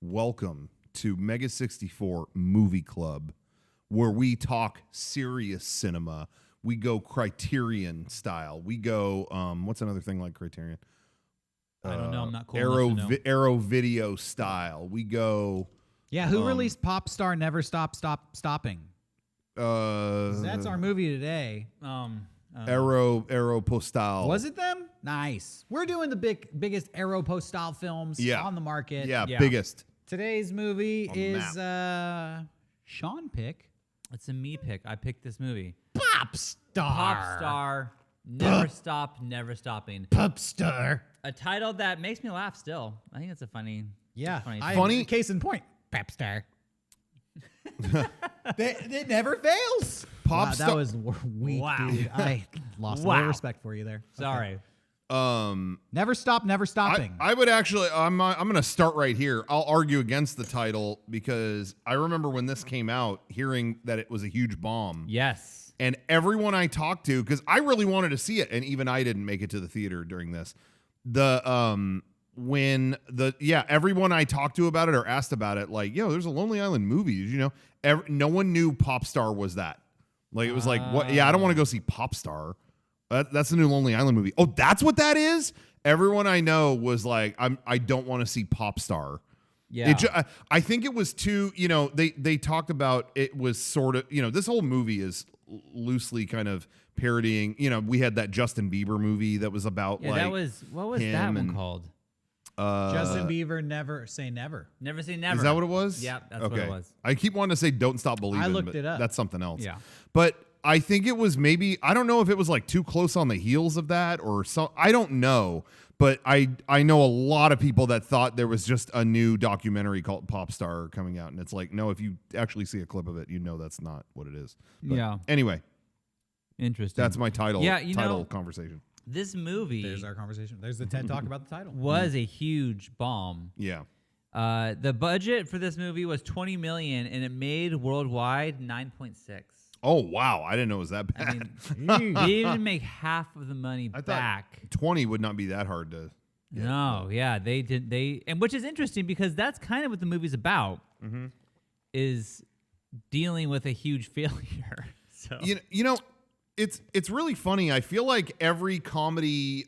Welcome to Mega64 Movie Club, where we talk serious cinema. We go Criterion style. We go, what's another thing like Criterion? I don't know. I'm not cool Arrow, enough to know. Arrow Video style. We go. Yeah, who released Popstar Never Stopping? That's our movie today. Arrow Postal. Was it them? Nice. We're doing the biggest Arrow Postal films on the market. Yeah, biggest. Today's movie On the is Sean pick. It's a me pick. I picked this movie. Popstar. Popstar. Never stop, never stopping. Popstar. A title that makes me laugh still. I think it's a funny. Yeah. Funny. Case in point. Popstar. It never fails. Wow, that was weak, dude. I lost a little respect for you there. Sorry. Never stop, never stopping. I would actually. I'm going to start right here. I'll argue against the title because I remember when this came out, hearing that it was a huge bomb. Yes. And everyone I talked to, because I really wanted to see it, and even I didn't make it to the theater during this. Everyone I talked to about it or asked about it, like, yo, there's a Lonely Island movie. Did you know? No one knew Popstar was that. Like, it was like, what? Yeah, I don't want to go see Popstar. That's the new Lonely Island movie. Oh, that's what that is? Everyone I know was like, I don't want to see Popstar. Yeah. I think it was too, they talked about it was sort of, this whole movie is loosely kind of parodying, we had that Justin Bieber movie that was about what was that one called? Justin Bieber, Never Say Never. Never Say Never. Is that what it was? Yeah, that's what it was. I keep wanting to say Don't Stop Believing. I looked it up. That's something else. Yeah. But I think it was maybe, I don't know if it was like too close on the heels of that or so. I don't know. But I know a lot of people that thought there was just a new documentary called Popstar coming out. And it's like, no, if you actually see a clip of it, that's not what it is. But yeah. Anyway. Interesting. That's my title. Yeah, title conversation. This movie. There's our conversation. There's the TED Talk about the title. Was a huge bomb. Yeah. The budget for this movie was $20 million, and it made worldwide $9.6. Oh, wow. I didn't know it was that bad. I mean, they didn't even make half of the money back. 20 would not be that hard to get. No, yeah, they did. And which is interesting because that's kind of what the movie's about, is dealing with a huge failure. So it's really funny. I feel like every comedy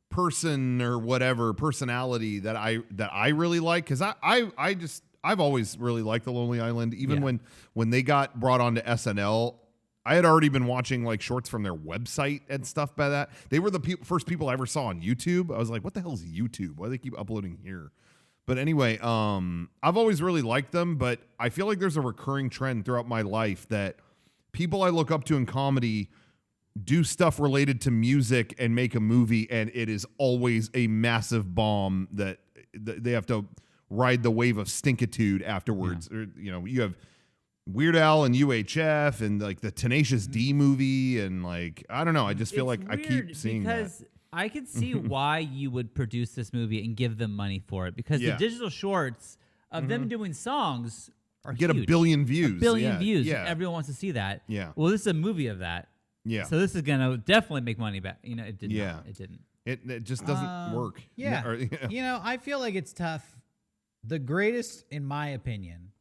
person or whatever personality that I really like, because I've always really liked the Lonely Island. Even when they got brought onto SNL, I had already been watching like shorts from their website and stuff by that. They were the first people I ever saw on YouTube. I was like, what the hell is YouTube? Why do they keep uploading here? But anyway, I've always really liked them, but I feel like there's a recurring trend throughout my life that people I look up to in comedy do stuff related to music and make a movie, and it is always a massive bomb that they have to ride the wave of stinkitude afterwards. Or, you have Weird Al and UHF and like the Tenacious D movie, and like, I don't know. I just feel like I keep seeing because that. I could see why you would produce this movie and give them money for it, because the digital shorts of them doing songs get huge. a billion views. A billion views. Yeah. Everyone wants to see that. Yeah. Well, this is a movie of that. Yeah. So this is gonna definitely make money back. It didn't. Yeah. It didn't. It just doesn't work. Yeah. I feel like it's tough. The greatest, in my opinion,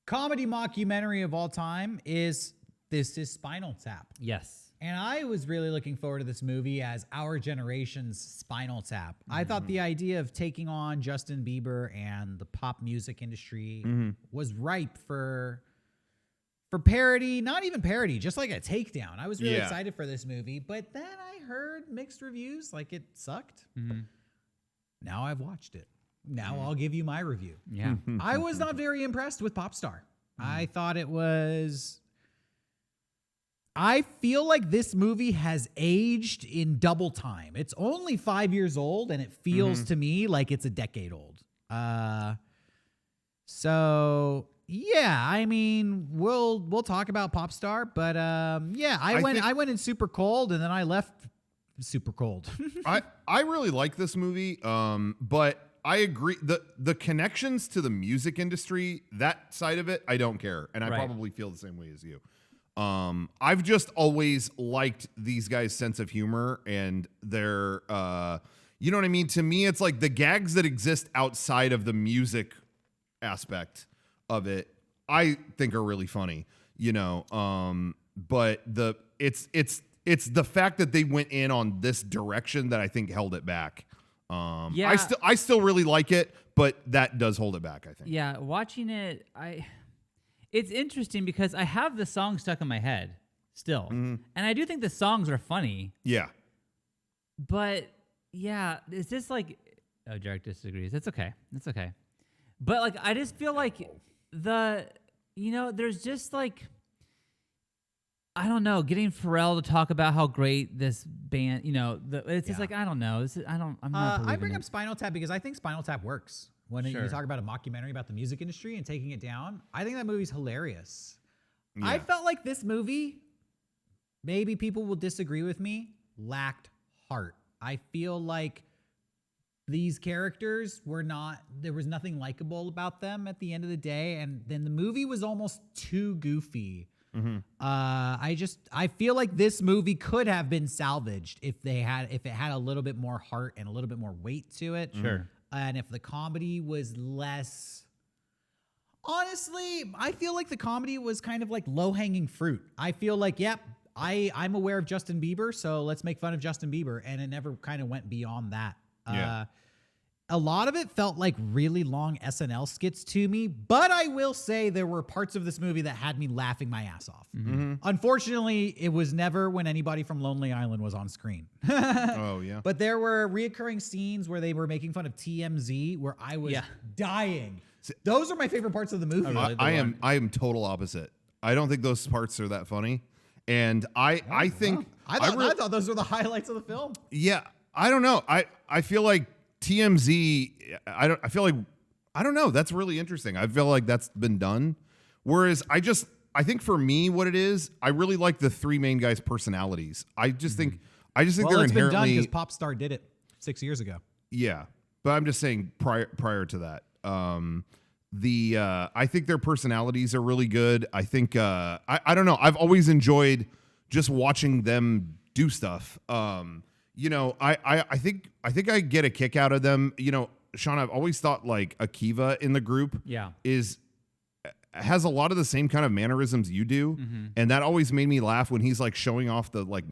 comedy mockumentary of all time is Spinal Tap. Yes. And I was really looking forward to this movie as our generation's Spinal Tap. I thought the idea of taking on Justin Bieber and the pop music industry was ripe for parody, not even parody, just like a takedown. I was really excited for this movie, but then I heard mixed reviews, like it sucked. Now I've watched it. Now I'll give you my review. Yeah. I was not very impressed with Popstar. I thought it was... I feel like this movie has aged in double time. It's only 5 years old, and it feels to me like it's a decade old. So yeah, I mean, we'll talk about Popstar, but I went in super cold, and then I left super cold. I really like this movie, but I agree the connections to the music industry, that side of it, I don't care, and I probably feel the same way as you. I've just always liked these guys' sense of humor and their You know what I mean? To me, it's like the gags that exist outside of the music aspect of it, I think are really funny, you know. But it's the fact that they went in on this direction that I think held it back. Yeah. I still really like it, but that does hold it back, I think. Yeah, watching it, it's interesting because I have the song stuck in my head still. And I do think the songs are funny. Yeah. But yeah, it's just like, oh, Jarek disagrees. It's okay. It's okay. But like, I just feel like there's just like, I don't know, getting Pharrell to talk about how great this band, it's just like, I don't know. I'm not I bring it. up Spinal Tap because I think Spinal Tap works. When Sure. you talk about a mockumentary about the music industry and taking it down, I think that movie's hilarious. Yeah. I felt like this movie, maybe people will disagree with me, lacked heart. I feel like these characters there was nothing likable about them at the end of the day. And then the movie was almost too goofy. I feel like this movie could have been salvaged if it had a little bit more heart and a little bit more weight to it. Sure. And if the comedy was less, honestly, I feel like the comedy was kind of like low-hanging fruit. I feel like, I'm aware of Justin Bieber, so let's make fun of Justin Bieber. And it never kind of went beyond that. Yeah. A lot of it felt like really long SNL skits to me, but I will say there were parts of this movie that had me laughing my ass off. Unfortunately, it was never when anybody from Lonely Island was on screen. Oh, yeah. But there were reoccurring scenes where they were making fun of TMZ where I was dying. Those are my favorite parts of the movie. I am total opposite. I don't think those parts are that funny. And I think I thought those were the highlights of the film. Yeah, I don't know. I feel like TMZ. I don't know. That's really interesting. I feel like that's been done. Whereas I think for me, what it is, I really like the three main guys' personalities. I just think they're It's inherently been done because Popstar did it 6 years ago. Yeah, but I'm just saying prior to that. I think their personalities are really good. I think I don't know. I've always enjoyed just watching them do stuff. I think I get a kick out of them. Sean, I've always thought like Akiva in the group has a lot of the same kind of mannerisms you do, and that always made me laugh when he's like showing off the like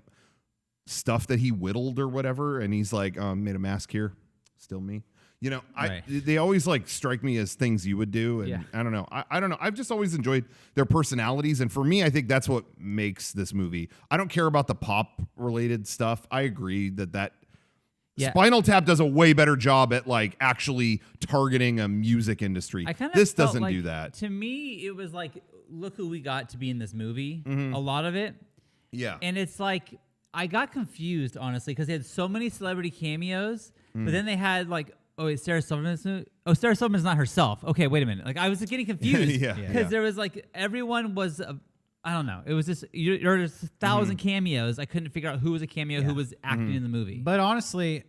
stuff that he whittled or whatever, and he's like made a mask here, still me. Right. They always like strike me as things you would do, and I don't know. I don't know. I've just always enjoyed their personalities, and for me, I think that's what makes this movie. I don't care about the pop related stuff. I agree that Spinal Tap does a way better job at like actually targeting a music industry. This doesn't do that. To me, it was like, look who we got to be in this movie. A lot of it. Yeah. And it's like, I got confused, honestly, because they had so many celebrity cameos, but then they had like, oh, wait, Sarah Silverman. Oh, Sarah Silverman's not herself. Okay, wait a minute. Like I was getting confused because there was like everyone was. I don't know. It was just there was 1,000 cameos. I couldn't figure out who was a cameo, who was acting in the movie. But honestly,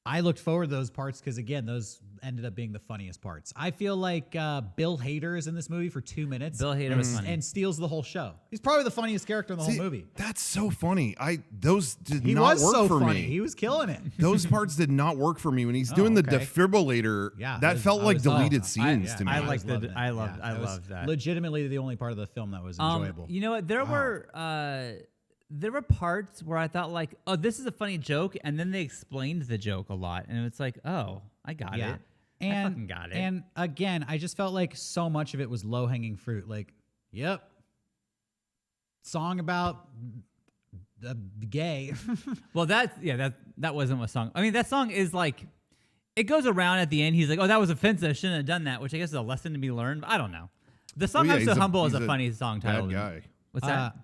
I looked forward to those parts because, again, those ended up being the funniest parts. I feel like Bill Hader is in this movie for 2 minutes. Bill Hader was funny. And steals the whole show. He's probably the funniest character in the whole movie. That's so funny. Those did He not was work so for funny. me. He was killing it. Those parts did not work for me when he's doing the okay. defibrillator. Yeah, that felt like deleted I scenes to me. I loved loved it. I loved That was that. Legitimately the only part of the film that was enjoyable. You know what? There were parts where I thought like, oh, this is a funny joke, and then they explained the joke a lot, and it's like, oh, I got it. I fucking got it. And again, I just felt like so much of it was low hanging fruit. Like, song about the gay. Well, that wasn't a song. I mean, that song is like, it goes around at the end. He's like, oh, that was offensive. I shouldn't have done that, which I guess is a lesson to be learned. But I don't know. The song "I'm So Humble" is a funny song title. Bad guy. What's that?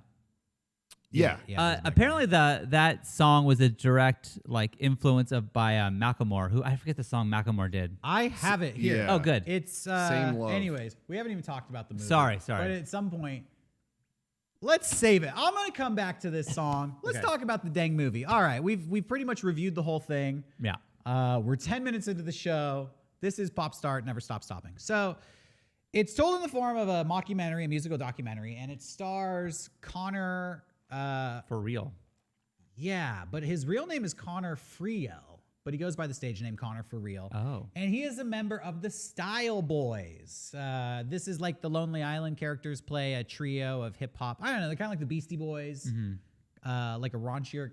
Apparently that song was a direct like influence by Macklemore, who I forget the song Macklemore did. I have it here. Yeah. Oh, good. It's Same love. Anyways, we haven't even talked about the movie. Sorry. But at some point, let's save it. I'm gonna come back to this song. Let's talk about the dang movie. All right, we've pretty much reviewed the whole thing. Yeah. We're 10 minutes into the show. This is Popstar, It Never Stop Stopping. So it's told in the form of a mockumentary, a musical documentary, and it stars Connor. For real. Yeah, but his real name is Connor Friel. but he goes by the stage name Connor for real. Oh. And he is a member of the Style Boys. This is like the Lonely Island characters play a trio of hip hop. I don't know, they're kind of like the Beastie Boys, like a raunchier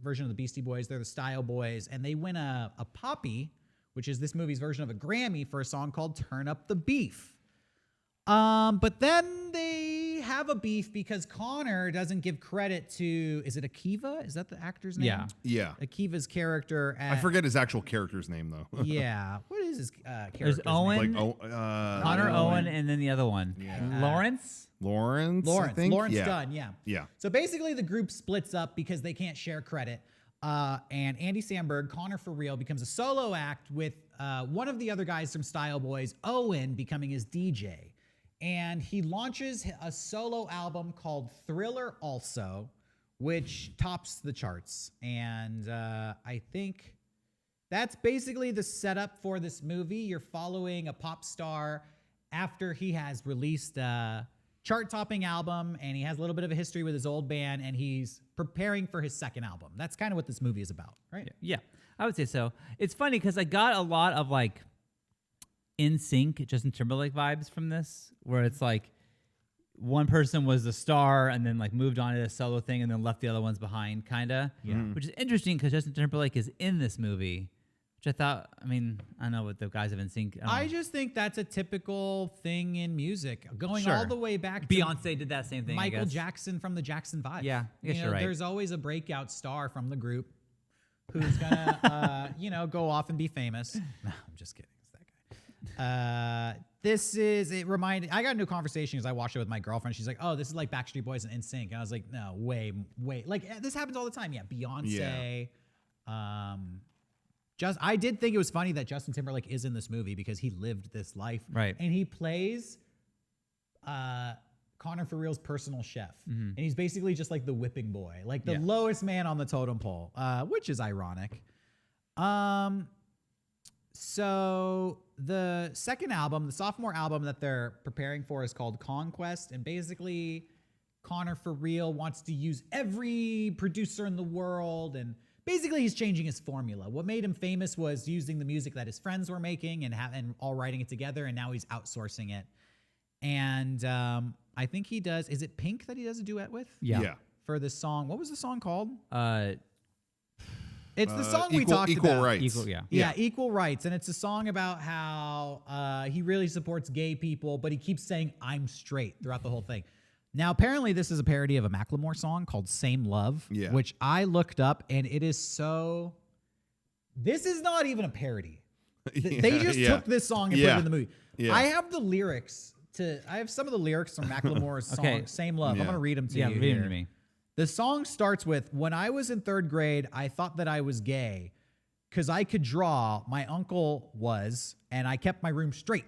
version of the Beastie Boys. They're the Style Boys, and they win a Poppy, which is this movie's version of a Grammy, for a song called Turn Up the Beef. But then they have a beef because Connor doesn't give credit to, is it Akiva? Is that the actor's name? Yeah. Yeah. Akiva's character. I forget his actual character's name, though. Yeah. What is his character's There's Owen, name? Connor Owen, and then the other one. Yeah. Lawrence? Lawrence, I think? Lawrence yeah. Dunn, yeah. Yeah. So basically the group splits up because they can't share credit. And Andy Samberg, Connor for real, becomes a solo act with one of the other guys from Style Boys, Owen, becoming his DJ. And he launches a solo album called Thriller Also, which tops the charts. And I think that's basically the setup for this movie. You're following a pop star after he has released a chart-topping album, and he has a little bit of a history with his old band, and he's preparing for his second album. That's kind of what this movie is about, right? Yeah, I would say so. It's funny because I got a lot of like In Sync Justin Timberlake vibes from this, where it's like one person was the star and then like moved on to a solo thing and then left the other ones behind, kind of. Yeah. Which is interesting because Justin Timberlake is in this movie, which I thought, I mean, I know what the guys have In Sync. I just think that's a typical thing in music, going Sure. all the way back to Beyonce did that same thing. I Michael guess. Jackson from the Jackson 5. Yeah, I guess you're right. There's always a breakout star from the group who's gonna, go off and be famous. No, I'm just kidding. It's that guy. I got into a conversation because I watched it with my girlfriend. She's like, "Oh, this is like Backstreet Boys and NSYNC," and I was like, "No, way, like this happens all the time." Yeah, Beyonce. Yeah. I did think it was funny that Justin Timberlake is in this movie because he lived this life, Right. And he plays Connor for real's personal chef, and he's basically just like the whipping boy, like the lowest man on the totem pole, which is ironic. So the second album, the sophomore album that they're preparing for, is called Conquest, and basically Connor for real wants to use every producer in the world, and basically he's changing his formula. What made him famous was using the music that his friends were making and all writing it together, and now he's outsourcing it. And I think he does, is it Pink that he does a duet with? Yeah. For this song. What was the song called? It's the song we talked Equal about. Rights. Yeah, Equal Rights. And it's a song about how he really supports gay people, but he keeps saying, "I'm straight" throughout the whole thing. Now, apparently, this is a parody of a Macklemore song called Same Love, which I looked up, and it is so... This is not even a parody. They just took this song and put it in the movie. Yeah. I have the lyrics I have some of the lyrics from Macklemore's song, Same Love. I'm going to read them to you. Yeah, read them to me. The song starts with, "When I was in third grade, I thought that I was gay because I could draw. My uncle was, and I kept my room straight.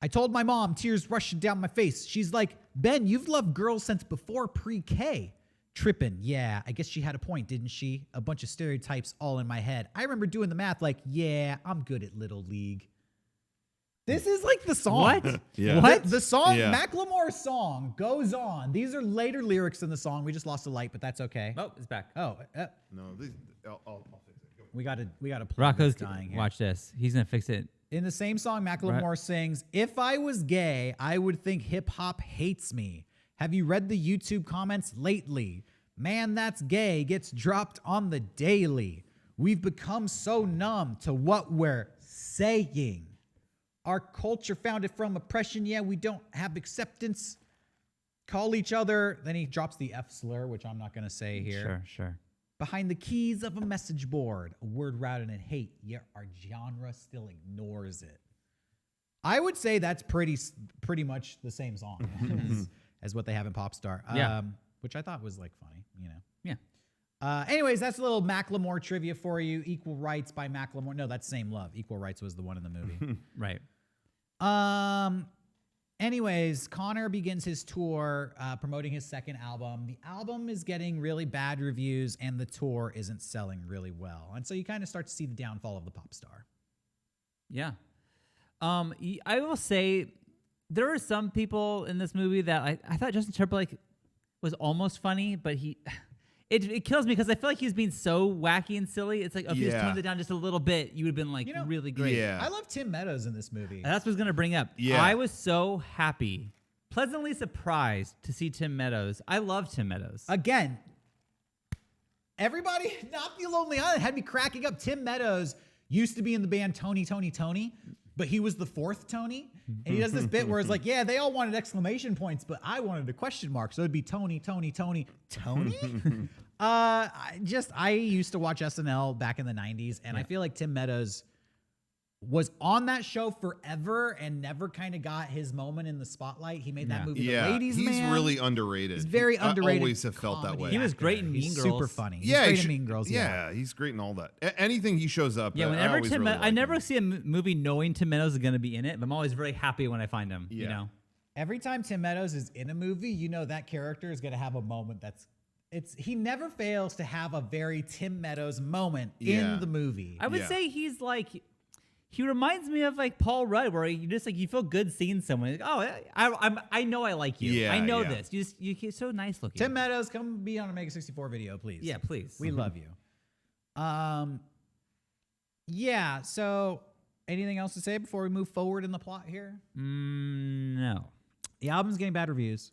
I told my mom, tears rushing down my face. She's like, 'Ben, you've loved girls since before pre-K.' Trippin', yeah, I guess she had a point, didn't she? A bunch of stereotypes all in my head. I remember doing the math like, yeah, I'm good at Little League." This is like the song. What? Yeah. What? The song, Macklemore's song goes on. These are later lyrics in the song. We just lost the light, but that's okay. Oh, it's back. Oh, No, I'll fix it. Go. we gotta play Rocco's this dying here. watch this. He's gonna fix it. In the same song, Macklemore sings, "If I was gay, I would think hip hop hates me. Have you read the YouTube comments lately? Man, that's gay gets dropped on the daily. We've become so numb to what we're saying. Our culture founded from oppression. Yeah, we don't have acceptance. Call each other." Then he drops the F slur, which I'm not going to say here. Sure. "Behind the keys of a message board, a word routed in hate, yet our genre still ignores it." I would say that's pretty much the same song as what they have in Popstar. Which I thought was like funny, Yeah. Anyways, that's a little Macklemore trivia for you. Equal Rights by Macklemore. No, that's Same Love. Equal Rights was the one in the movie. Right. Anyways, Connor begins his tour promoting his second album. The album is getting really bad reviews, and the tour isn't selling really well. And so you kind of start to see the downfall of the pop star. Yeah. I will say there are some people in this movie that I thought Justin Timberlake was almost funny, but It kills me because I feel like he's being so wacky and silly. It's like if he just Yeah. toned it down just a little bit, you would have been like really great. Yeah. I love Tim Meadows in this movie. And that's what I was gonna bring up. Yeah. I was so happy, pleasantly surprised to see Tim Meadows. I love Tim Meadows. Again, everybody, not the Lonely Island, had me cracking up. Tim Meadows used to be in the band Tony, but he was the fourth Tony. And he does this bit where it's like, yeah, they all wanted exclamation points, but I wanted a question mark. So it'd be Tony. I used to watch SNL back in the 90s, and I feel like Tim Meadows was on that show forever and never kind of got his moment in the spotlight. He made that movie, The Ladies Man. He's really underrated. He's very underrated. I always have felt that way. He was great in He's Mean Girls. super funny. He's Yeah, great in Mean Girls. Yeah, he's great in all that. Anything he shows up. Yeah, I whenever always Tim, really I like never him. see a movie knowing Tim Meadows is going to be in it, but I'm always very happy when I find him. Yeah. You know, Every time Tim Meadows is in a movie, you know that character is going to have a moment he never fails to have a very Tim Meadows moment in the movie. I would say he's like, he reminds me of like Paul Rudd, where you just like you feel good seeing someone. Like, oh, I know I like you. Yeah, I know yeah. this. You're so nice looking. Tim Meadows, come be on a Mega64 video, please. Yeah, please. We love you. Yeah. So, anything else to say before we move forward in the plot here? No. The album's getting bad reviews.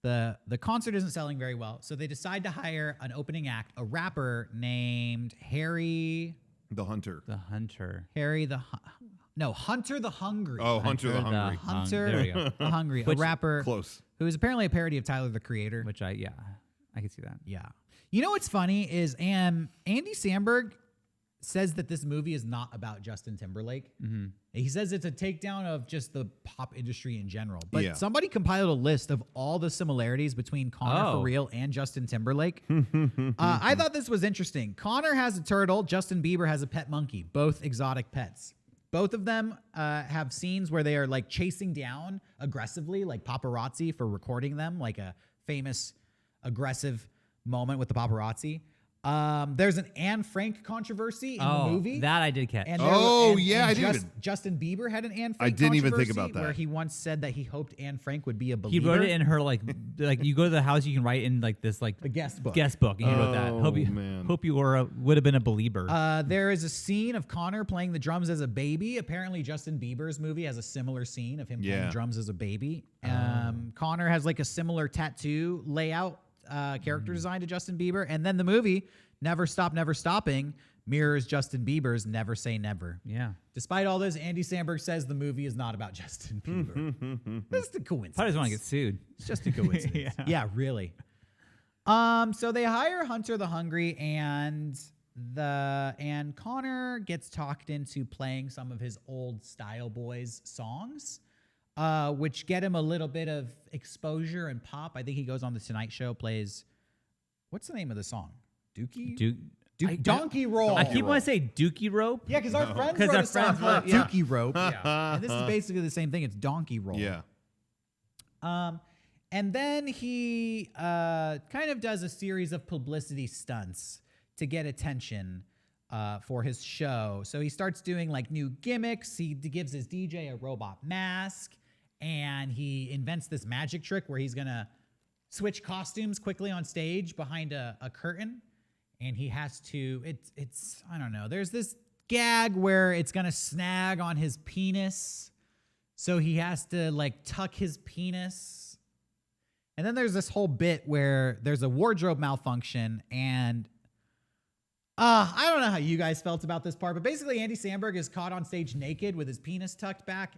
The concert isn't selling very well, so they decide to hire an opening act, a rapper named Harry The Hunter. Hunter Hunter the Hungry. Oh, Hunter the Hungry. Hunter there you go. the Hungry, a rapper Close. who is apparently a parody of Tyler the Creator. Which I can see that. Yeah. You know what's funny is Andy Samberg says that this movie is not about Justin Timberlake. Mm-hmm. He says it's a takedown of just the pop industry in general. But somebody compiled a list of all the similarities between Connor for real and Justin Timberlake. I thought this was interesting. Connor has a turtle. Justin Bieber has a pet monkey, both exotic pets. Both of them have scenes where they are like chasing down aggressively, like paparazzi for recording them, like a famous aggressive moment with the paparazzi. There's an Anne Frank controversy in the movie. That I did catch. And Justin Bieber had an Anne Frank I didn't even think controversy about that. where he once said that he hoped Anne Frank would be a believer. He wrote it in her like you go to the house, you can write in like this like the guest book. and he wrote that. Hope you would have been a believer. There is a scene of Connor playing the drums as a baby. Apparently, Justin Bieber's movie has a similar scene of him playing drums as a baby. Connor has like a similar tattoo layout. Character design to Justin Bieber, and then the movie Never Stop Never Stopping mirrors Justin Bieber's Never Say Never. Yeah. Despite all this, Andy Samberg says the movie is not about Justin Bieber. This is a coincidence. I just want to get sued. It's just a coincidence. Yeah, really. So they hire Hunter the Hungry, and Connor gets talked into playing some of his old Style Boys songs. Which get him a little bit of exposure and pop. I think he goes on the Tonight Show, plays, what's the name of the song? Dookie? Donkey Roll. I keep wanting to say Dookie Rope. Yeah, because our friends wrote a song called yeah. Dookie Rope. Yeah. And this is basically the same thing. It's Donkey Roll. Yeah. And then he kind of does a series of publicity stunts to get attention for his show. So he starts doing like new gimmicks. He gives his DJ a robot mask, and he invents this magic trick where he's gonna switch costumes quickly on stage behind a curtain, and he has to. It's I don't know. There's this gag where it's gonna snag on his penis, so he has to like tuck his penis. And then there's this whole bit where there's a wardrobe malfunction, and I don't know how you guys felt about this part, but basically Andy Samberg is caught on stage naked with his penis tucked back,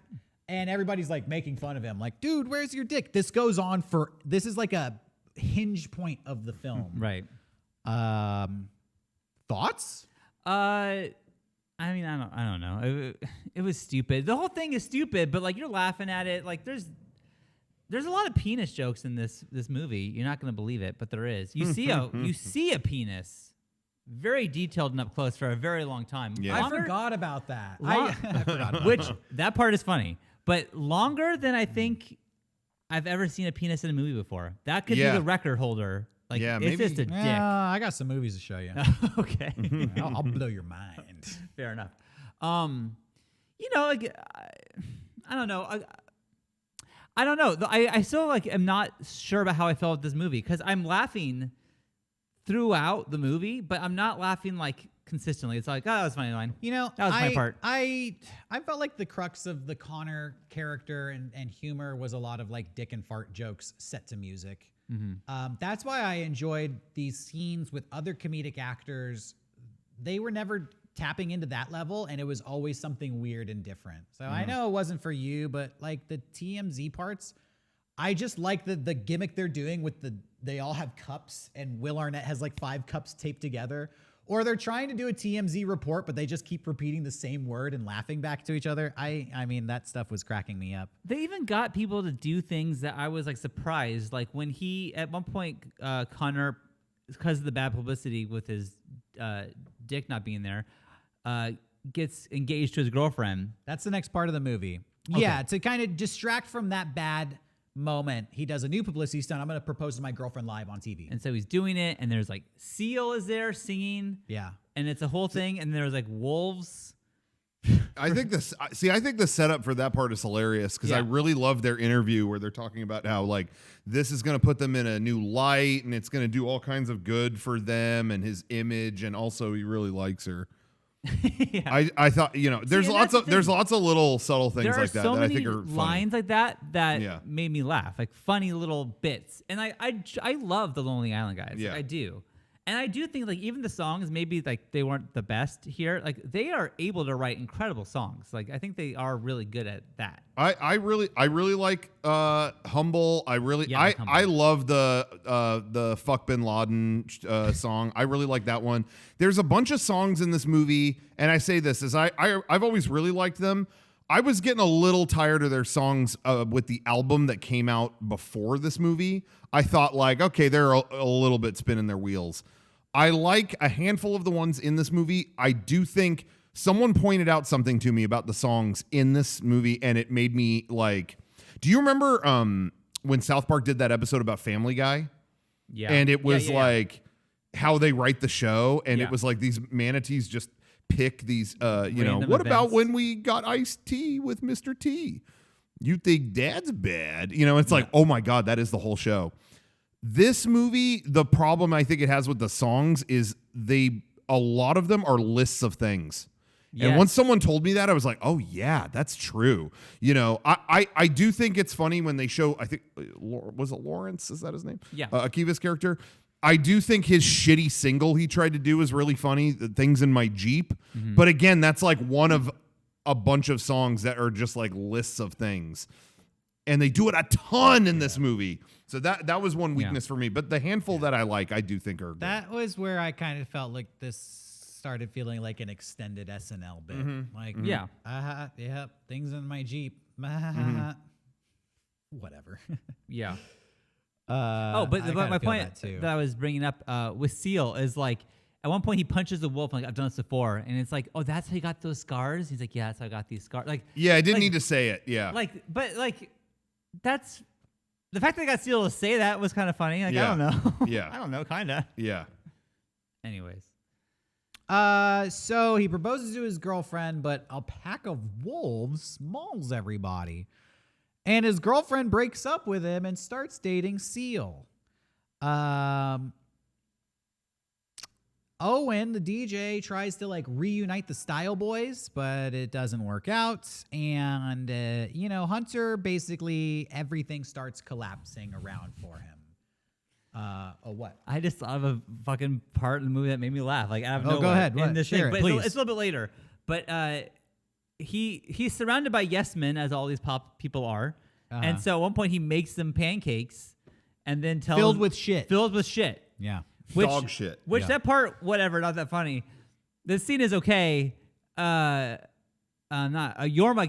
and everybody's like making fun of him. Like, dude, where's your dick? This goes on this is like a hinge point of the film. Right. Thoughts? I mean, I don't know. It was stupid. The whole thing is stupid, but like you're laughing at it. Like there's a lot of penis jokes in this movie. You're not going to believe it, but there is. You see a penis. Very detailed and up close for a very long time. Yeah. I forgot about that. I forgot. Which that part is funny, but longer than I think I've ever seen a penis in a movie before. That could be the record holder. Like, it's just a dick. I got some movies to show you. Okay, I'll blow your mind. Fair enough. You know, like I don't know. I don't know. I still like am not sure about how I felt with this movie because I'm laughing throughout the movie, but I'm not laughing like consistently. It's like, oh, that was a funny line. You know, that was my part. I felt like the crux of the Connor character and humor was a lot of like dick and fart jokes set to music. That's why I enjoyed these scenes with other comedic actors. They were never tapping into that level, and it was always something weird and different. So I know it wasn't for you, but like the TMZ parts, I just like the gimmick they're doing with they all have cups, and Will Arnett has like 5 cups taped together. Or they're trying to do a TMZ report, but they just keep repeating the same word and laughing back to each other. I mean, that stuff was cracking me up. They even got people to do things that I was like surprised. Like when he, at one point, Connor, because of the bad publicity with his dick not being there, gets engaged to his girlfriend. That's the next part of the movie. Okay. Yeah, to kind of distract from that bad moment, he does a new publicity stunt. I'm going to propose to my girlfriend live on TV. And so he's doing it, and there's like Seal is there singing. Yeah. And it's a whole thing, and there's like wolves. I think the setup for that part is hilarious because I really love their interview where they're talking about how like this is going to put them in a new light and it's going to do all kinds of good for them and his image, and also he really likes her. Yeah. I thought, there's lots of little subtle things like that so that many I think are funny. lines like that made me laugh, like funny little bits. And I love the Lonely Island guys. Yeah. Like, I do. And I do think like even the songs, maybe like they weren't the best here. Like they are able to write incredible songs. Like I think they are really good at that. I really like Humble. I love the Fuck Bin Laden song. I really like that one. There's a bunch of songs in this movie, and I say this as I've always really liked them. I was getting a little tired of their songs with the album that came out before this movie. I thought like, okay, they're a little bit spinning their wheels. I like a handful of the ones in this movie. I do think someone pointed out something to me about the songs in this movie, and it made me like, do you remember when South Park did that episode about Family Guy? Yeah. And it was like how they write the show, and it was like these manatees just pick these, what events. about when we got iced tea with Mr. T? You think dad's bad? It's like, oh my God, that is the whole show. This movie, the problem I think it has with the songs is a lot of them are lists of things. Yes. And once someone told me that, I was like, oh yeah, that's true. I do think it's funny when they show, I think, was it Lawrence? Is that his name? Yeah. Akiva's character. I do think his shitty single he tried to do is really funny, the Things in My Jeep. Mm-hmm. But again, that's like one of a bunch of songs that are just like lists of things. And they do it a ton in this movie. So that was one weakness for me. But the handful that I like, I do think are good. That was where I kind of felt like this started feeling like an extended SNL bit. Mm-hmm. Like, Things in My Jeep. Whatever. Yeah. But my point that I was bringing up with Seal is like, at one point he punches a wolf. Like, I've done this before, and it's like, oh, that's how you got those scars. He's like, yeah, that's how I got these scars. Like, yeah, I didn't need to say it. Yeah, that's the fact that I got Seal to say that was kind of funny. Like, I don't know. Yeah, I don't know, kind of. Yeah. Anyways, so he proposes to his girlfriend, but a pack of wolves mauls everybody. And his girlfriend breaks up with him and starts dating Seal. Owen, the DJ, tries to like reunite the Style Boys, but it doesn't work out. And, Hunter, basically everything starts collapsing around for him. What? I just thought of a fucking part in the movie that made me laugh. Like, out of nowhere. Go ahead. In this Share thing. it, But please. it's a little bit later. But he's surrounded by yes men, as all these pop people are. And so at one point he makes them pancakes and then tells Filled with shit. Yeah. Dog shit. Which that part, whatever, not that funny. The scene is okay. Yorma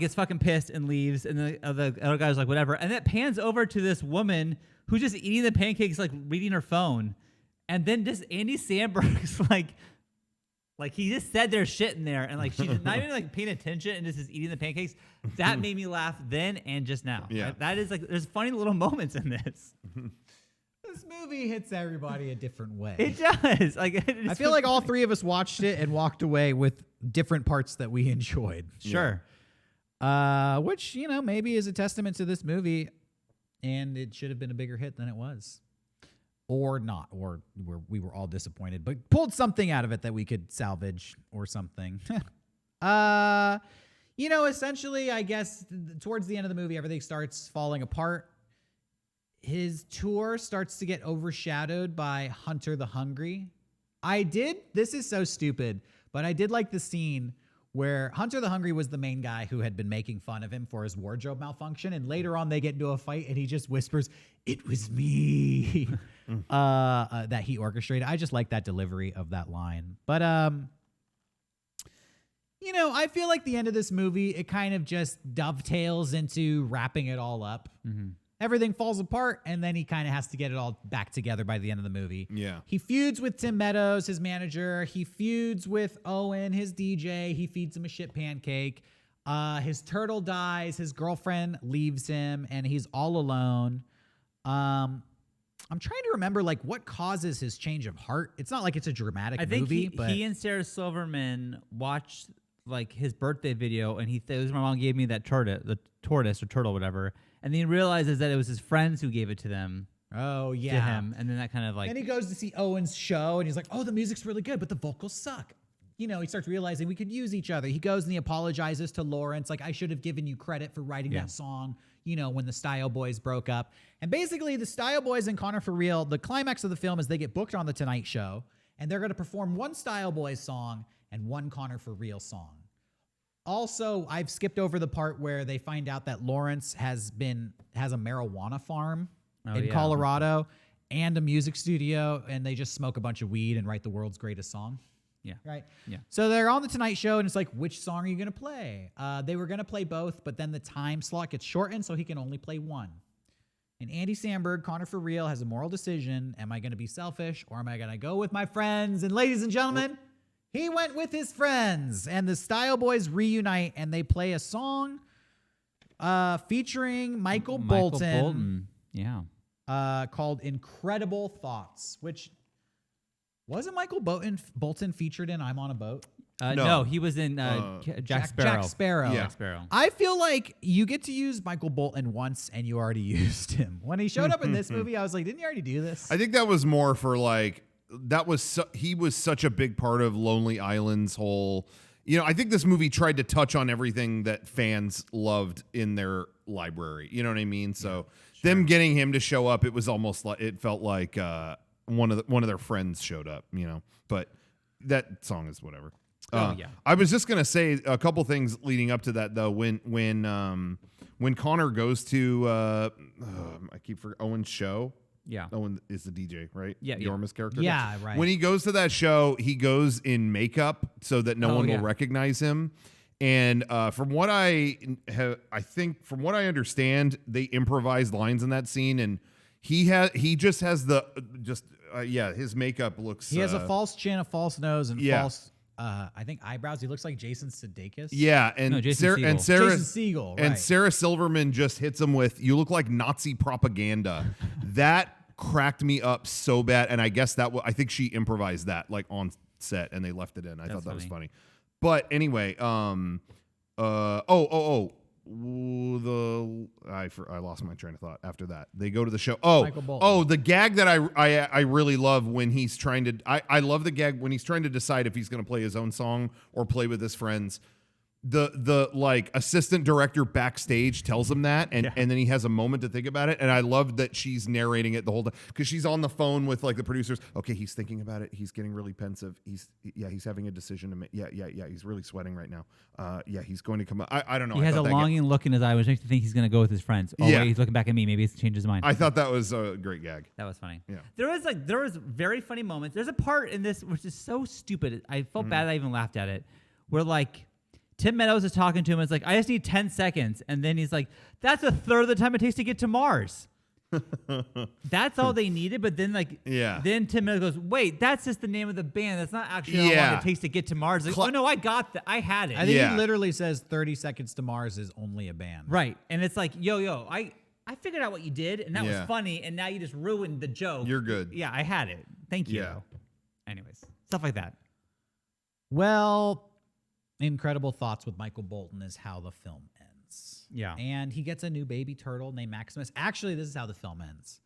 gets fucking pissed and leaves, and the other guy's like, whatever. And that pans over to this woman who's just eating the pancakes, like reading her phone. And then just Andy Samberg's like he just said there's shit in there, and like she's not even like paying attention and just is eating the pancakes. That made me laugh then and just now. Yeah. That is like, there's funny little moments in this. This movie hits everybody a different way. It does. I feel like all three of us watched it and walked away with different parts that we enjoyed. Sure. Which, maybe is a testament to this movie, and it should have been a bigger hit than it was. or not, or we were all disappointed, but pulled something out of it that we could salvage or something. Essentially, I guess towards the end of the movie, everything starts falling apart. His tour starts to get overshadowed by Hunter the Hungry. This is so stupid, but I did like the scene where Hunter the Hungry was the main guy who had been making fun of him for his wardrobe malfunction. And later on, they get into a fight and he just whispers, "It was me," that he orchestrated. I just like that delivery of that line. But, I feel like the end of this movie, it kind of just dovetails into wrapping it all up. Mm-hmm. Everything falls apart, and then he kind of has to get it all back together by the end of the movie. Yeah. He feuds with Tim Meadows, his manager. He feuds with Owen, his DJ. He feeds him a shit pancake. His turtle dies. His girlfriend leaves him, and he's all alone. I'm trying to remember, what causes his change of heart. It's not like it's a dramatic movie. I think he and Sarah Silverman watched, his birthday video, and it was my mom gave me that tortoise or turtle, whatever. And then he realizes that it was his friends who gave it to them. Oh, yeah. To him. And then that kind of Then he goes to see Owen's show and he's like, "Oh, the music's really good, but the vocals suck." He starts realizing we could use each other. He goes and he apologizes to Lawrence. I should have given you credit for writing that song, when the Style Boys broke up. And basically the Style Boys and Connor For Real, the climax of the film is they get booked on The Tonight Show and they're going to perform one Style Boys song and one Connor For Real song. Also, I've skipped over the part where they find out that Lawrence has a marijuana farm in Colorado and a music studio, and they just smoke a bunch of weed and write the world's greatest song. Yeah. Right? Yeah. So they're on The Tonight Show, and it's like, which song are you going to play? They were going to play both, but then the time slot gets shortened, so he can only play one. And Andy Samberg, Connor For Real, has a moral decision. Am I going to be selfish, or am I going to go with my friends? And ladies and gentlemen, he went with his friends, and the Style Boys reunite, and they play a song featuring Michael Bolton. Yeah. Called Incredible Thoughts, which wasn't Michael Bolton featured in I'm on a Boat? No, he was in Jack Sparrow. Jack Sparrow. Yeah. Jack Sparrow. I feel like you get to use Michael Bolton once, and you already used him. When he showed up in this movie, I was like, didn't you already do this? I think that was more for he was such a big part of Lonely Island's whole. I think this movie tried to touch on everything that fans loved in their library. You know what I mean? So them getting him to show up, it was almost like it felt like one of their friends showed up. But that song is whatever. I was just gonna say a couple things leading up to that though. When Connor goes to I keep forgetting Owen's show. Yeah. Owen is the DJ, right? Yeah. Yorma's character. Yeah, right. When he goes to that show, he goes in makeup so that no one will recognize him. And from what I understand, they improvised lines in that scene, and he just has his makeup looks. He has a false chin, a false nose, and false. I think eyebrows. He looks like Jason Sudeikis. Yeah, and Jason Segel. Jason Segel, and right. Sarah Silverman just hits him with, "You look like Nazi propaganda." That cracked me up so bad, and I guess I think she improvised that on set, and they left it in. I thought that was funny. But anyway, I lost my train of thought after that. They go to the show. The gag that I really love when he's trying to. I love the gag when he's trying to decide if he's going to play his own song or play with his friends. The assistant director backstage tells him that, and then he has a moment to think about it. And I love that she's narrating it the whole time because she's on the phone with the producers. Okay, he's thinking about it. He's getting really pensive. He's having a decision to make. Yeah. He's really sweating right now. He's going to come up. I don't know. He has a longing look in his eye, which makes you think he's going to go with his friends. Oh, wait, he's looking back at me. Maybe he's changed his mind. I thought that was a great gag. That was funny. Yeah. There was very funny moments. There's a part in this which is so stupid. I felt bad I even laughed at it. Where Tim Meadows is talking to him. It's I just need 10 seconds. And then he's like, that's a third of the time it takes to get to Mars. That's all they needed. But then then Tim Meadows goes, wait, that's just the name of the band. That's not actually how long it takes to get to Mars. Oh, no, I got that. I had it. I think he literally says 30 seconds to Mars is only a band. Right. And it's yo, I figured out what you did. And that was funny. And now you just ruined the joke. You're good. Yeah, I had it. Thank you. Yeah. Anyways, stuff like that. Well, Incredible Thoughts with Michael Bolton is how the film ends. Yeah. And he gets a new baby turtle named Maximus. Actually, this is how the film ends.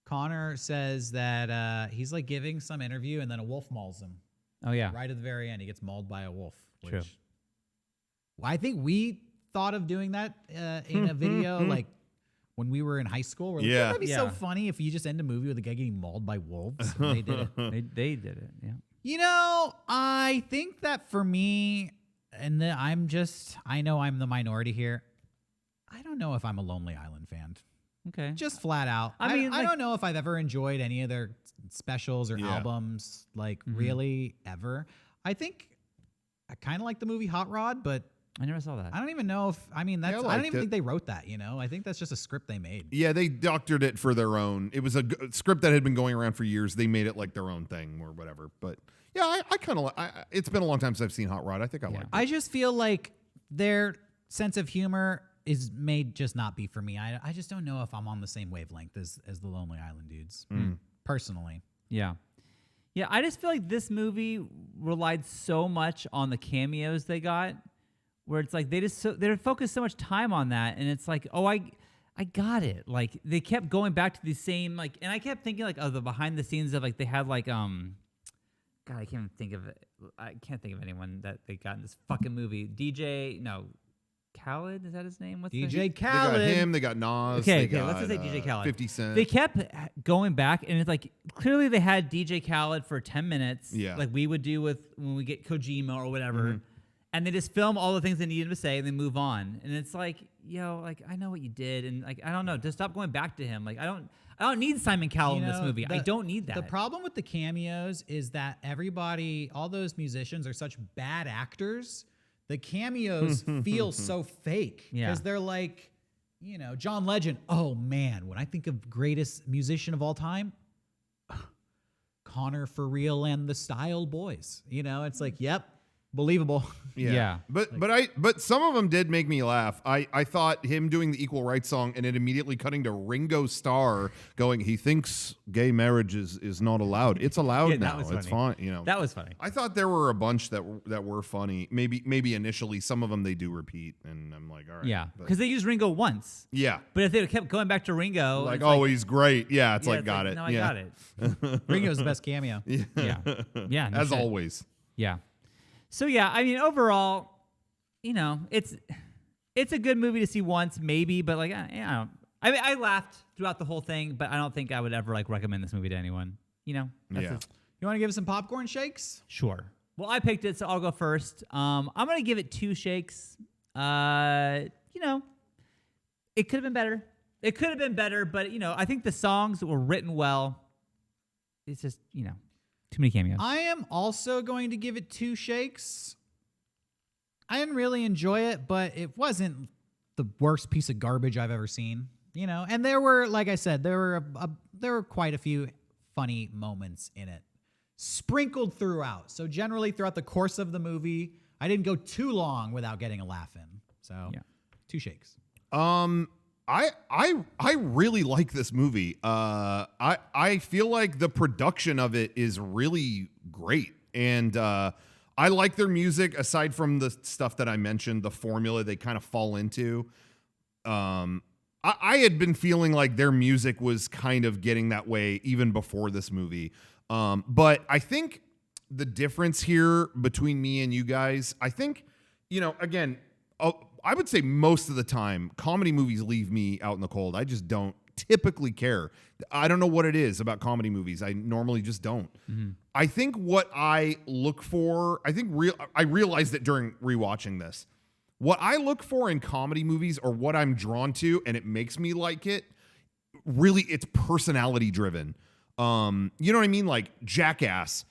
Connor says that he's like giving some interview and then a wolf mauls him. Oh yeah. Right at the very end, he gets mauled by a wolf. Which True. I think we thought of doing that in a video like when we were in high school. We're like, Yeah. that'd be so funny if you just end a movie with a guy getting mauled by wolves. And they did it. They did it. Yeah. You know, I think that for me, and I know I'm the minority here. I don't know if I'm a Lonely Island fan. Okay. Just flat out. I mean, I don't know if I've ever enjoyed any of their specials or albums, like really ever. I think I kind of like the movie Hot Rod, but I never saw that. I don't even know if, I don't even think they wrote that, you know? I think that's just a script they made. Yeah, they doctored it for their own. It was a script that had been going around for years. They made it like their own thing or whatever. But yeah, I kind of like it's been a long time since I've seen Hot Rod. I think I like it. I just feel like their sense of humor is made just not be for me. I just don't know if I'm on the same wavelength as the Lonely Island dudes, personally. Yeah. Yeah, I just feel like this movie relied so much on the cameos they got, where it's like they focused so much time on that, and it's like, oh, I got it. Like they kept going back to the same like, and I kept thinking like of the behind the scenes of like they had like God, I can't think of it. I can't think of anyone that they got in this fucking movie. Khaled, is that his name? What's DJ the Khaled. They got him. They got Nas. Okay, they got, let's just say DJ Khaled. 50 Cent. They kept going back, and it's like clearly they had DJ Khaled for 10 minutes, like we would do with when we get Kojima or whatever, and they just film all the things they needed to say and then move on. And it's like, yo, like I know what you did, and like I don't know, just stop going back to him. Like I don't need Simon Cowell in this movie. I don't need that. The problem with the cameos is that all those musicians are such bad actors. The cameos feel so fake because they're like, you know, John Legend. Oh man, when I think of greatest musician of all time, Connor for real and the Style Boys. You know, it's like, yep, believable. Yeah. But some of them did make me laugh. I thought him doing the Equal Rights song and it immediately cutting to Ringo Starr going, he thinks gay marriage is not allowed. It's allowed now. It's fine. You know, that was funny. I thought there were a bunch that were funny. Maybe initially some of them they do repeat, and I'm like, all right. Yeah, because they used Ringo once. Yeah. But if they kept going back to Ringo, like, oh, he's great. Yeah, it's like, got it. No, I got it. Ringo's the best cameo. Yeah. No as shit. always. Yeah. So yeah, I mean, overall, you know, it's a good movie to see once, maybe, but like, I don't. I mean, I laughed throughout the whole thing, but I don't think I would ever like recommend this movie to anyone. You know? You want to give us some popcorn shakes? Sure. Well, I picked it, so I'll go first. I'm gonna give it 2 shakes. You know, it could have been better. It could have been better, but you know, I think the songs were written well. It's just, you know, too many cameos. I am also going to give it 2 shakes. I didn't really enjoy it, but it wasn't the worst piece of garbage I've ever seen. You know, and there were, like I said, there were quite a few funny moments in it, sprinkled throughout. So generally, throughout the course of the movie, I didn't go too long without getting a laugh in. So, 2 shakes. I really like this movie. I feel like the production of it is really great, and I like their music. Aside from the stuff that I mentioned, the formula they kind of fall into. I had been feeling like their music was kind of getting that way even before this movie. But I think the difference here between me and you guys, I think, you know, again, I would say most of the time, comedy movies leave me out in the cold. I just don't typically care. I don't know what it is about comedy movies. I normally just don't. Mm-hmm. I think what I look for, I realized it during rewatching this. What I look for in comedy movies, or what I'm drawn to, and it makes me like it, really, it's personality driven. You know what I mean? Like Jackass.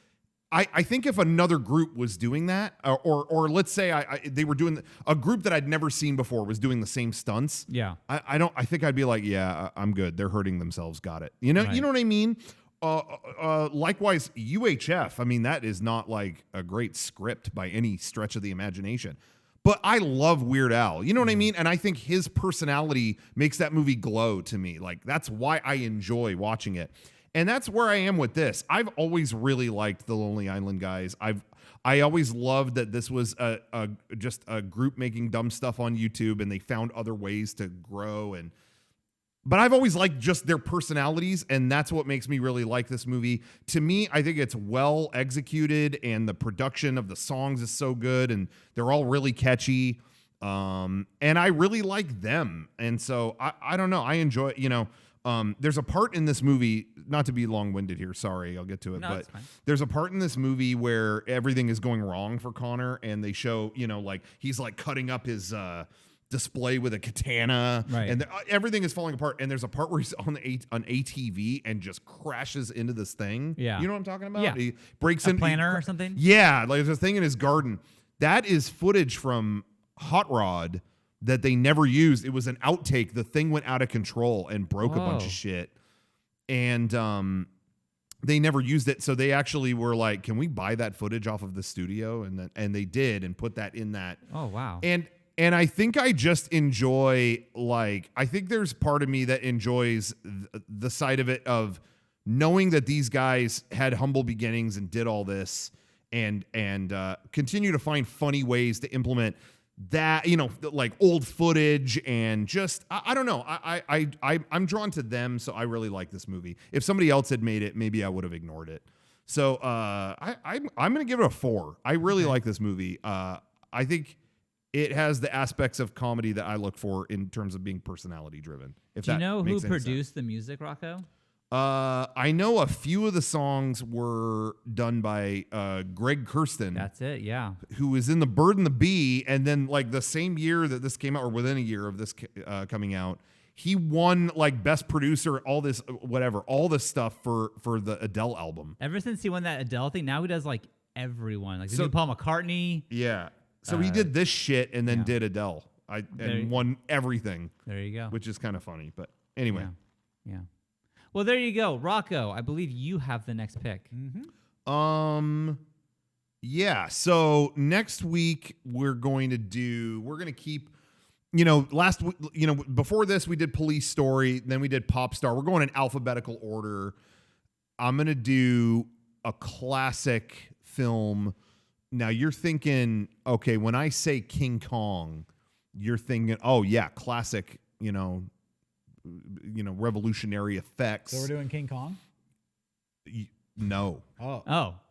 I think if another group was doing that, or let's say they were doing a group that I'd never seen before was doing the same stunts. Yeah, I think I'd be like, yeah, I'm good. They're hurting themselves. Got it. You know, right. You know what I mean? Likewise, UHF. I mean, that is not like a great script by any stretch of the imagination. But I love Weird Al. You know what I mean? And I think his personality makes that movie glow to me. Like, that's why I enjoy watching it. And that's where I am with this. I've always really liked the Lonely Island guys. I always loved that this was just a group making dumb stuff on YouTube, and they found other ways to grow. And but I've always liked just their personalities, and that's what makes me really like this movie. To me, I think it's well executed, and the production of the songs is so good, and they're all really catchy. And I really like them. And so I don't know. I enjoy, there's a part in this movie, not to be long-winded here, sorry, I'll get to it, but there's a part in this movie where everything is going wrong for Connor, and they show, like he's like cutting up his display with a katana, right, and everything is falling apart. And there's a part where he's on ATV and just crashes into this thing. Yeah, you know what I'm talking about? Yeah, he breaks in planter or something. Yeah, like there's a thing in his garden. That is footage from Hot Rod that they never used. It was an outtake. The thing went out of control and broke a bunch of shit, and they never used it. So they actually were like, "Can we buy that footage off of the studio?" And they did, and put that in that. Oh wow! And I think I just enjoy, like, I think there's part of me that enjoys the side of it of knowing that these guys had humble beginnings and did all this and continue to find funny ways to implement that, like old footage, and just, I don't know. I'm drawn to them, so I really like this movie. If somebody else had made it, maybe I would have ignored it. So I'm going to give it a 4. I really like this movie. I think it has the aspects of comedy that I look for in terms of being personality driven. Do you know who produced the music, Rocco? I know a few of the songs were done by Greg Kurstin. That's it, yeah. Who was in The Bird and the Bee, and then like the same year that this came out, or within a year of this coming out, he won like best producer, all this stuff for the Adele album. Ever since he won that Adele thing, now he does like everyone, like Paul McCartney. Yeah. So he did this shit and then did Adele. And won everything. There you go. Which is kind of funny, but anyway. Yeah. Well, there you go, Rocco. I believe you have the next pick. Mm-hmm. Yeah. So next week we're going to keep, last week, before this we did Police Story, then we did Popstar. We're going in alphabetical order. I'm going to do a classic film. Now you're thinking, okay, when I say King Kong, you're thinking, oh yeah, classic, revolutionary effects. So we're doing King Kong? No. Oh.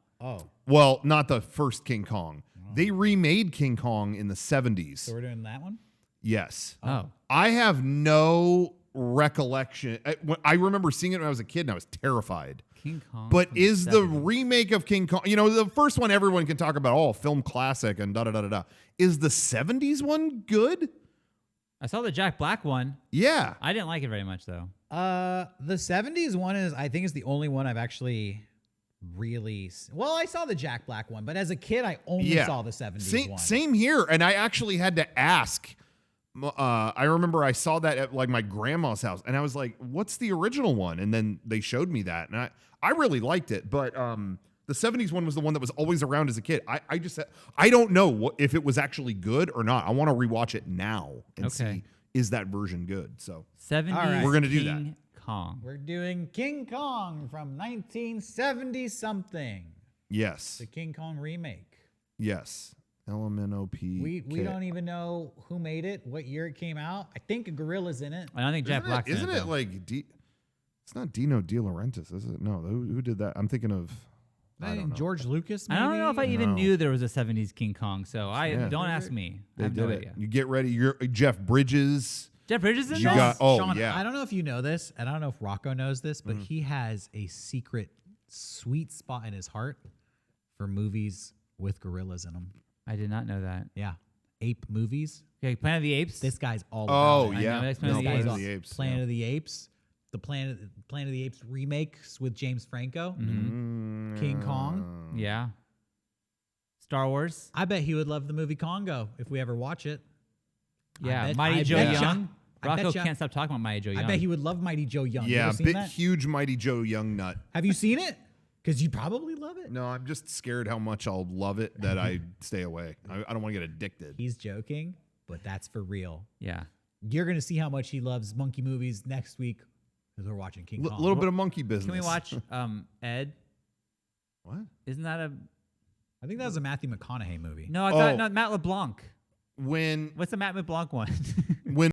Well, not the first King Kong. Oh. They remade King Kong in the 70s. So we're doing that one? Yes. Oh. I have no recollection. I remember seeing it when I was a kid and I was terrified. King Kong. But is the remake of King Kong, the first one everyone can talk about, film classic and da-da-da-da-da. Is the 70s one good? I saw the Jack Black one. Yeah. I didn't like it very much, though. The 70s one I think is the only one I've actually really... Well, I saw the Jack Black one, but as a kid, I only saw the 70s one. Same here. And I actually had to ask... I remember I saw that at like my grandma's house, and I was like, "What's the original one?" And then they showed me that, and I really liked it. But the 70s one was the one that was always around as a kid. I don't know if it was actually good or not. I want to rewatch it now and see, is that version good. So 70s, we're gonna do King Kong. We're doing King Kong from 1970 something. Yes. The King Kong remake. Yes. LMNOP. We don't even know who made it, what year it came out. I think a gorilla's in it. I don't think Jack Black's in it. Isn't it like it's not Dino De Laurentiis, is it? No, who did that? I'm thinking of George Lucas, maybe? I don't know if I even knew there was a 70s King Kong, so don't ask me. I have no idea. You get ready. You're Jeff Bridges. Jeff Bridges in this? Sean, I don't know if you know this, and I don't know if Rocco knows this, but he has a secret sweet spot in his heart for movies with gorillas in them. I did not know that. Yeah. Ape movies. Okay, Planet of the Apes. This guy's all about it. Yeah. Planet of the Apes. Planet of the Apes. The Planet of the Apes remakes with James Franco. Mm-hmm. King Kong. Yeah. Star Wars. I bet he would love the movie Congo if we ever watch it. Yeah. Mighty Joe Young. Rocco can't stop talking about Mighty Joe Young. I bet he would love Mighty Joe Young. Yeah, huge Mighty Joe Young nut. Have you seen it? Because you probably love it. No, I'm just scared how much I'll love it that I stay away. I don't want to get addicted. He's joking, but that's for real. Yeah. You're going to see how much he loves monkey movies next week because we're watching King Kong. A little bit of monkey business. Can we watch Ed? What? Isn't that I think that was a Matthew McConaughey movie. No, I thought Matt LeBlanc. What's the Matt LeBlanc one? When